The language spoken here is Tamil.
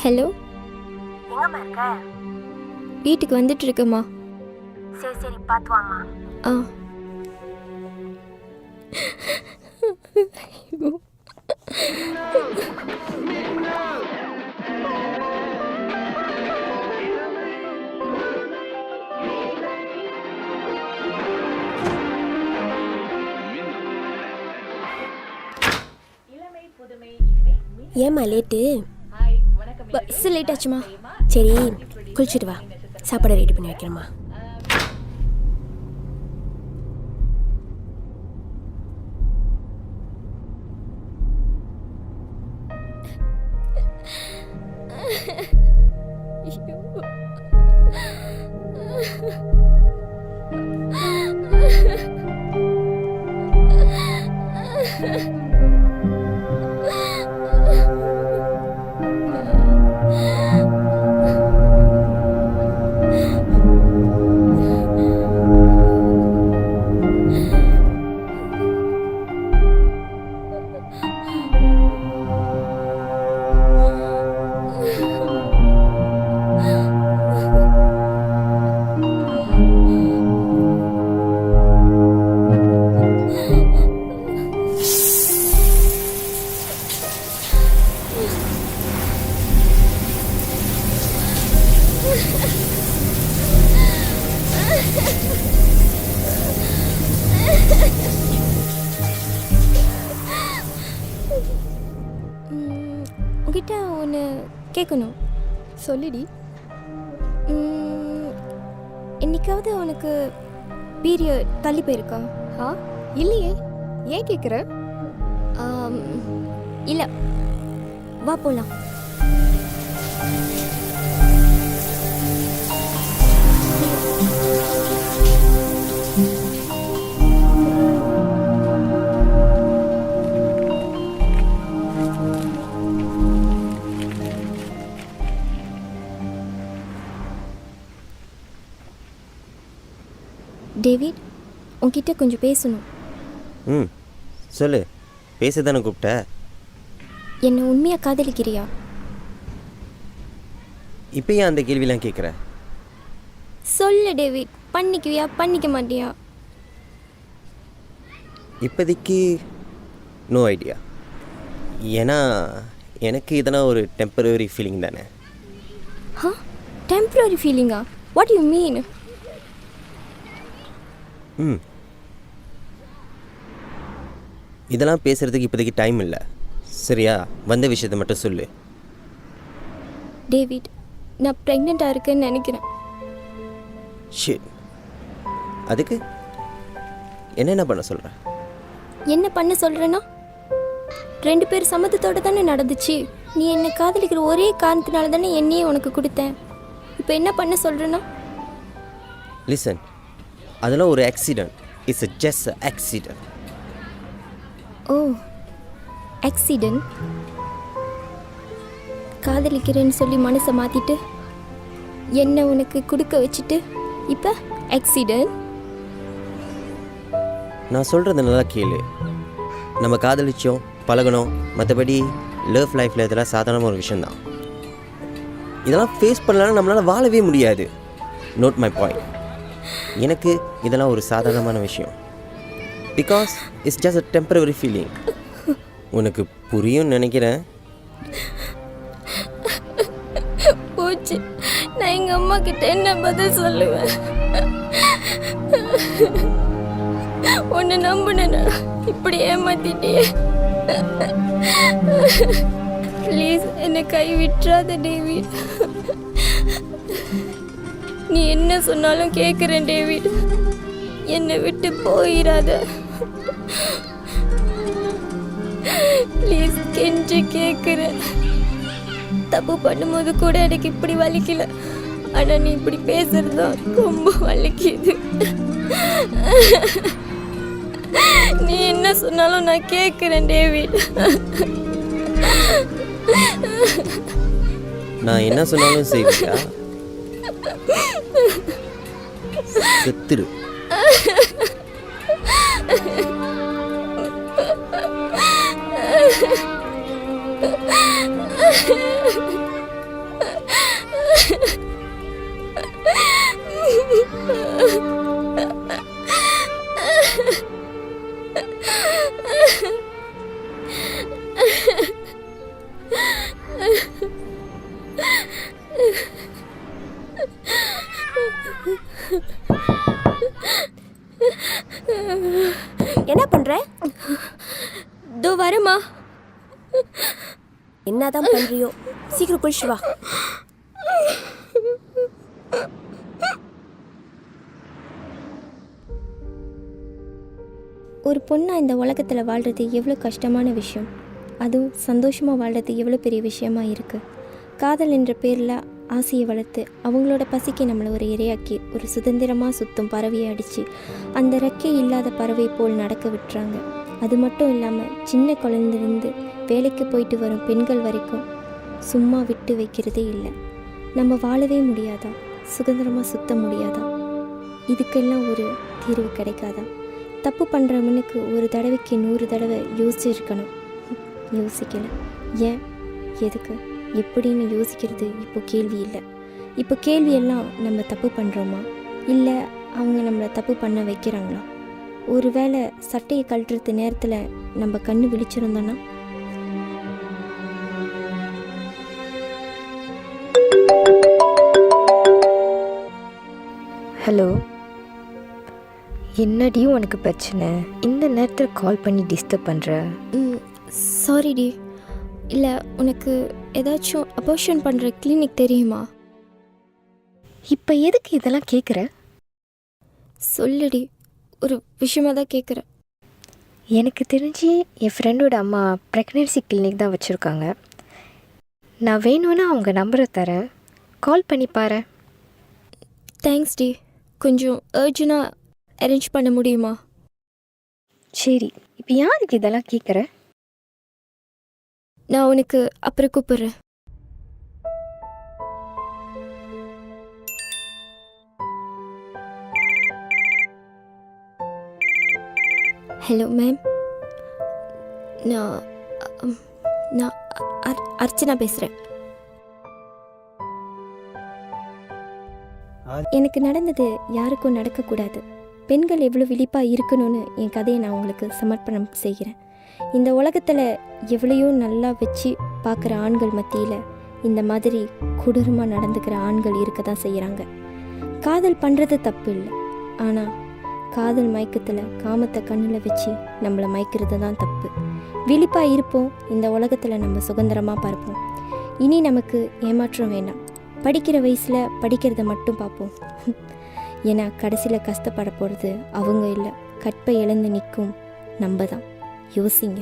ஹலோ, எங்கம்மா இருக்க? வீட்டுக்கு வந்துட்டு இருக்கேம்மா. சரி சரி, பார்த்து வாம்மா. ஆ. ஏம்மா லேட்டு? Bus late ஆச்சுமா. சரி, குளிச்சுட்டு வா, சாப்பாடு ரெடி பண்ணி வைக்கிறேம்மா. உங்ககிட்ட ஒன்று கேட்கணும். சொல்லிடி. என்னைக்காவது உனக்கு பீரியட் தள்ளி போயிருக்கா? ஆ, இல்லையே. ஏன் கேட்குற? இல்லை, வா போகலாம். டேவிட், உன்கிட்ட கொஞ்சம் பேசணும். சொல்லு. பேச தானே கூப்பிட்ட? என்னை உண்மையாக காதலிக்கிறியா? இப்போ ஏன் அந்த கேள்விலாம் கேட்குற? சொல்லு டேவிட், பண்ணிக்குவியா பண்ணிக்க மாட்டியா? இப்போதைக்கு நோ ஐடியா. ஏன்னா எனக்கு இதெல்லாம் ஒரு டெம்பரரி ஃபீலிங் தானே. டெம்பரரி ஃபீலிங்கா? What you mean? இதெல்லாம் பேசுகிறதுக்கு இப்போதைக்கு டைம் இல்லை. சரியா? வந்த விஷயத்தை மட்டும் சொல்லு. டேவிட், நான் ப்ரெக்னெண்ட்டாக இருக்கேன்னு நினைக்கிறேன். ஷிட். அதுக்கு என்னென்ன பண்ண சொல்கிற? என்ன பண்ண சொல்கிறேன்னா, 2 பேர் சம்மதத்தோடு தானே நடந்துச்சு. நீ என்னை காதலிக்கிற ஒரே காரணத்தினால தானே என்னையே உனக்கு கொடுத்தேன். இப்போ என்ன பண்ண சொல்கிறேன்னா? லிசன், அதெல்லாம் ஒரு accident. It's just accident. Oh, accident. காதலிக்கிறேன்னு சொல்லி மனசை மாற்றிட்டு என்னை உனக்கு கொடுக்க வச்சுட்டு இப்போ ஆக்சிடென்ட். நான் சொல்கிறது நல்லா கேளு. நம்ம காதலிச்சோம், பழகணும். மற்றபடி லவ் லைஃப்பில் இதெல்லாம் சாதாரண ஒரு விஷயந்தான். இதெல்லாம் ஃபேஸ் பண்ணலன்னா நம்மளால் வாழவே முடியாது. Note my point. எனக்கு இதெல்லாம் ஒரு சாதாரணமான விஷயம். Because it's just a temporary feeling. உனக்கு புரியும்னு நினைக்கிறேன். போச்சு, நான் எங்கள் அம்மா கிட்ட என்ன பதில் சொல்லுவேன்? உன்னை நம்புனேனா இப்படி ஏமாத்திட்டே. ப்ளீஸ் என்னை கை விட்டுறாத டேவிட். நீ என்ன சொன்னாலும் கேட்குறேன் டேவிட். என்னை விட்டு போயிடாத ப்ளீஸ், கெஞ்சி கேட்குறேன். தப்பு பண்ணும்போது கூட எனக்கு இப்படி வலிக்கல, ஆனால் நீ இப்படி பேசுறதும் ரொம்ப வலிக்குது. நீ என்ன சொன்னாலும் நான் கேட்குறேன் டேவிட். நான் என்ன சொன்னாலும் செய்வியா? செத்துரு. என்ன பண்ற? தோ வரமா. என்னதான் பண்றியோ, சீக்கிரம் குளிச்சு வா. ஒரு பொண்ணா இந்த உலகத்தில் வாழ்கிறது எவ்வளோ கஷ்டமான விஷயம். அதுவும் சந்தோஷமாக வாழ்கிறது எவ்வளோ பெரிய விஷயமா இருக்குது. காதல் என்ற பேரில் ஆசையை வளர்த்து அவங்களோட பசிக்கு நம்மளை ஒரு இரையாக்கி ஒரு சுதந்திரமாக சுத்தும் பறவையை அடித்து அந்த ரெக்கை இல்லாத பறவை போல் நடக்க விட்டுறாங்க. அது மட்டும் இல்லாமல் சின்ன குழந்தைலேருந்து வேலைக்கு போயிட்டு வரும் பெண்கள் வரைக்கும் சும்மா விட்டு வைக்கிறதே இல்லை. நம்ம வாழவே முடியாதா? சுதந்திரமாக சுத்த முடியாதா? இதுக்கெல்லாம் ஒரு தீர்வு கிடைக்காதா? தப்பு பண்ணுறவனுக்கு ஒரு தடவைக்கு 100 தடவை யோசிச்சிருக்கணும். யோசிக்கலை. ஏன், எதுக்கு, எப்படின்னு யோசிக்கிறது இப்போ கேள்வி இல்லை. இப்போ கேள்வி எல்லாம் நம்ம தப்பு பண்ணுறோமா, இல்லை அவங்க நம்மளை தப்பு பண்ண வைக்கிறாங்களா? ஒரு வேளை சட்டையை கழட்டுறது நேரத்தில் நம்ம கண்ணு விழிச்சிருந்தோன்னா? ஹலோ, என்னடி உனக்கு பிரச்சனை? இந்த நேரத்தில் கால் பண்ணி டிஸ்டர்ப் பண்ணுற? சாரி டி. இல்லை, உனக்கு ஏதாச்சும் அபார்ஷன் பண்ணுற கிளினிக் தெரியுமா? இப்போ எதுக்கு இதெல்லாம் கேட்குற? சொல்லுடி, ஒரு விஷயமாக தான் கேட்குறேன். எனக்கு தெரிஞ்சு என் ஃப்ரெண்டோட அம்மா ப்ரெக்னென்சி கிளினிக் தான் வச்சுருக்காங்க. நான் வேணும்னா அவங்க நம்பரை தரேன், கால் பண்ணி பாரு. தேங்க்ஸ் டி. கொஞ்சம் அர்ஜென்ட்டாக அரேஞ்ச் பண்ண முடியுமா? சரி, இப்போ யாருக்கு இதெல்லாம் கேட்குற? நான் உனக்கு அப்புறம் கூப்பிட்றேன். ஹலோ மேம், நான் அர்ச்சனா பேசுகிறேன். எனக்கு நடந்தது யாருக்கும் நடக்கக்கூடாது. பெண்கள் எவ்வளோ விழிப்பாக இருக்கணும்னு என் கதையை நான் உங்களுக்கு சமர்ப்பணம் செய்கிறேன். இந்த உலகத்தில் எவ்வளையோ நல்லா வச்சு பார்க்குற ஆண்கள் மத்தியில் இந்த மாதிரி கொடூரமாக நடந்துக்கிற ஆண்கள் இருக்க தான் செய்கிறாங்க. காதல் பண்ணுறது தப்பு இல்லை, ஆனால் காதல் மயக்கத்தில் காமத்தை கண்ணில் வச்சு நம்மளை மயக்கிறது தான் தப்பு. விழிப்பாக இருப்போம், இந்த உலகத்தில் நம்ம சுதந்திரமாக பார்ப்போம். இனி நமக்கு ஏமாற்றம் வேண்டாம். படிக்கிற வயசில் படிக்கிறத மட்டும் பார்ப்போம். ஏன்னா கடைசியில் கஷ்டப்பட போகிறது அவங்க இல்லை, கற்பை இழந்து நிற்கும் நம்ம தான். யோசிங்க.